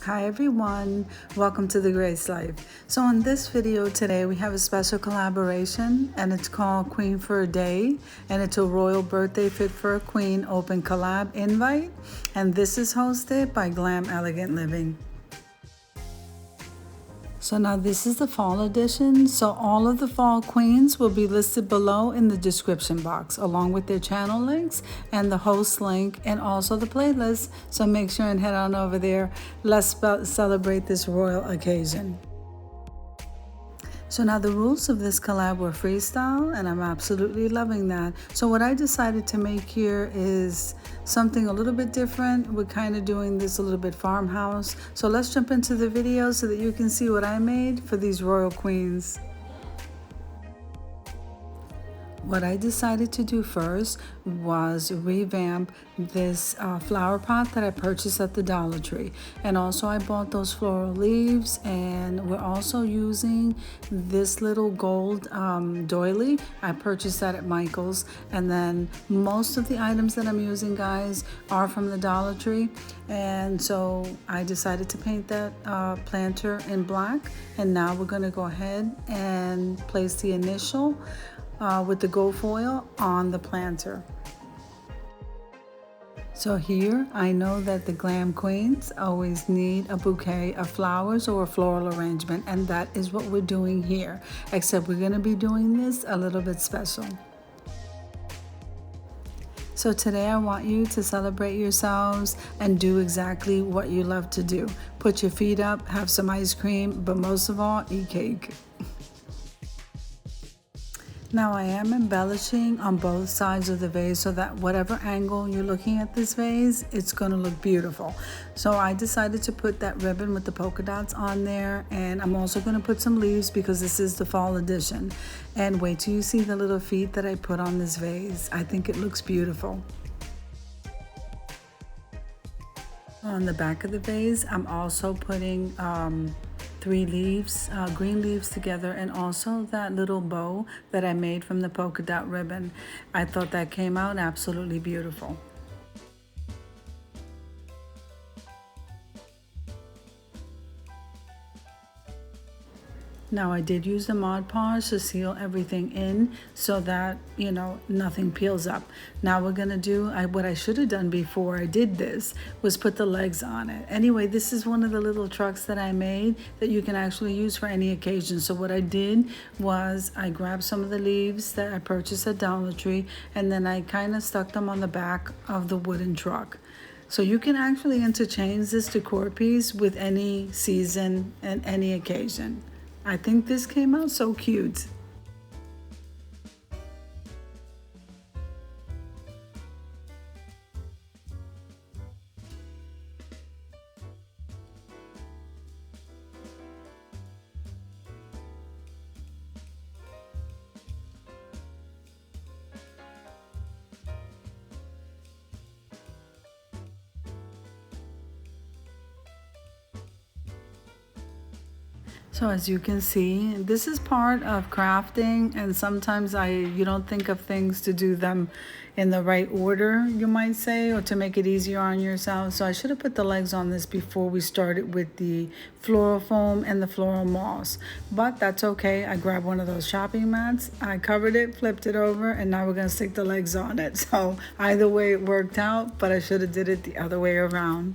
Hi everyone, welcome to The Grace Life. So in this video today we have a special collaboration and it's called Queen for a Day, and it's a royal birthday fit for a queen open collab invite, and this is hosted by Glam Elegant Living. So now this is the fall edition, so all of the fall queens will be listed below in the description box along with their channel links and the host link and also the playlist. So make sure and head on over there. Let's celebrate this royal occasion. So now the rules of this collab were freestyle, and I'm absolutely loving that. So what I decided to make here is something a little bit different. We're kind of doing this a little bit farmhouse. So let's jump into the video so that you can see what I made for these royal queens. What I decided to do first was revamp this flower pot that I purchased at the Dollar Tree, and also I bought those floral leaves, and we're also using this little gold doily. I purchased that at Michael's, and then most of the items that I'm using, guys, are from the Dollar Tree. And so I decided to paint that planter in black, and now we're going to go ahead and place the initial with the gold foil on the planter. So here I know that the glam queens always need a bouquet of flowers or a floral arrangement, and that is what we're doing here, except we're going to be doing this a little bit special. So today I want you to celebrate yourselves and do exactly what you love to do. Put your feet up, have some ice cream, but most of all, eat cake. Now I am embellishing on both sides of the vase so that whatever angle you're looking at this vase, it's going to look beautiful. So I decided to put that ribbon with the polka dots on there, and I'm also going to put some leaves because this is the fall edition. And wait till you see the little feet that I put on this vase. I think it looks beautiful. On the back of the vase, I'm also putting 3 leaves, green leaves together, and also that little bow that I made from the polka dot ribbon. I thought that came out absolutely beautiful. Now I did use the Mod Podge to seal everything in so that, you know, nothing peels up. Now we're gonna do, what I should have done before I did this was put the legs on it. Anyway, this is one of the little trucks that I made that you can actually use for any occasion. So what I did was I grabbed some of the leaves that I purchased at Dollar Tree, and then I kind of stuck them on the back of the wooden truck. So you can actually interchange this decor piece with any season and any occasion. I think this came out so cute. So as you can see, this is part of crafting, and sometimes you don't think of things to do them in the right order, you might say, or to make it easier on yourself. So I should have put the legs on this before we started with the floral foam and the floral moss, but that's okay. I grabbed one of those shopping mats, I covered it, flipped it over, and now we're gonna stick the legs on it. So either way it worked out, but I should have did it the other way around.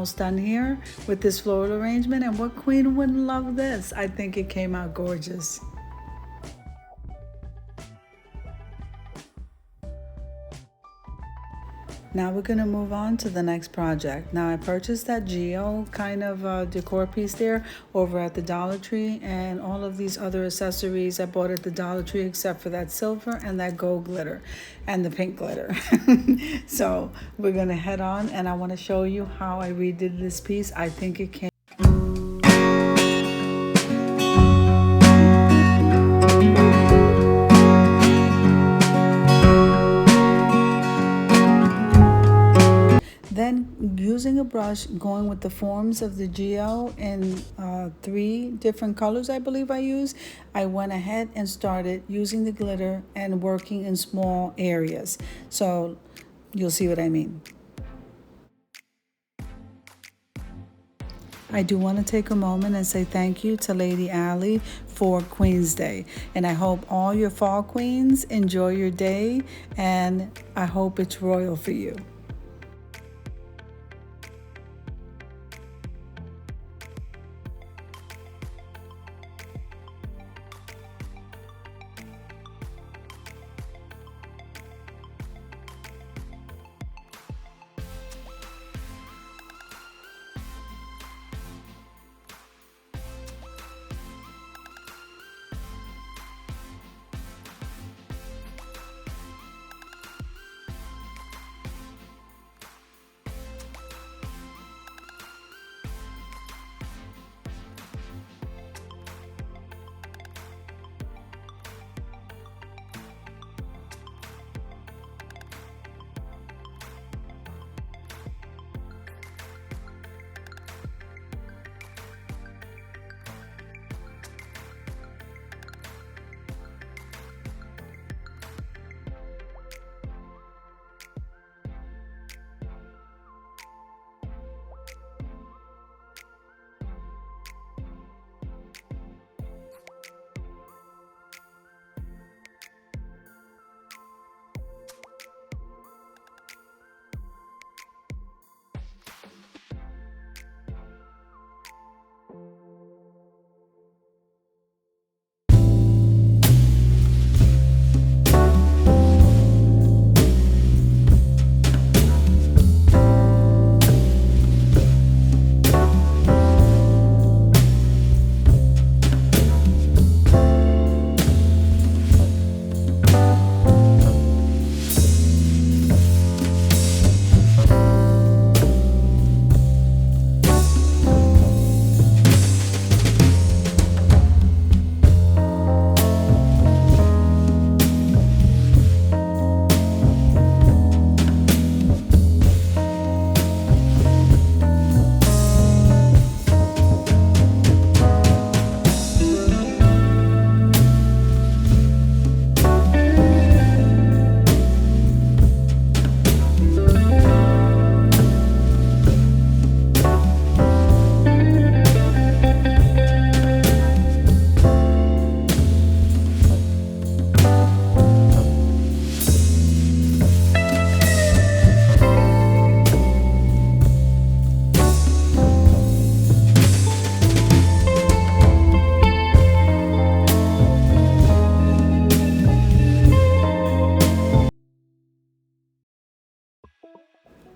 almost done here with this floral arrangement. And what queen wouldn't love this? I think it came out gorgeous. Now we're going to move on to the next project. Now I purchased that geo kind of decor piece there over at the Dollar Tree, and all of these other accessories I bought at the Dollar Tree except for that silver and that gold glitter and the pink glitter. So we're going to head on, and I want to show you how I redid this piece. I think it came using a brush, going with the forms of the geo in 3 different colors I believe I used. I went ahead and started using the glitter and working in small areas. So you'll see what I mean. I do want to take a moment and say thank you to Lady Allie for Queen's Day. And I hope all your fall queens enjoy your day, and I hope it's royal for you.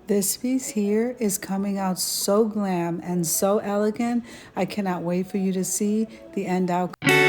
This piece here is coming out so glam and so elegant. I cannot wait for you to see the end outcome.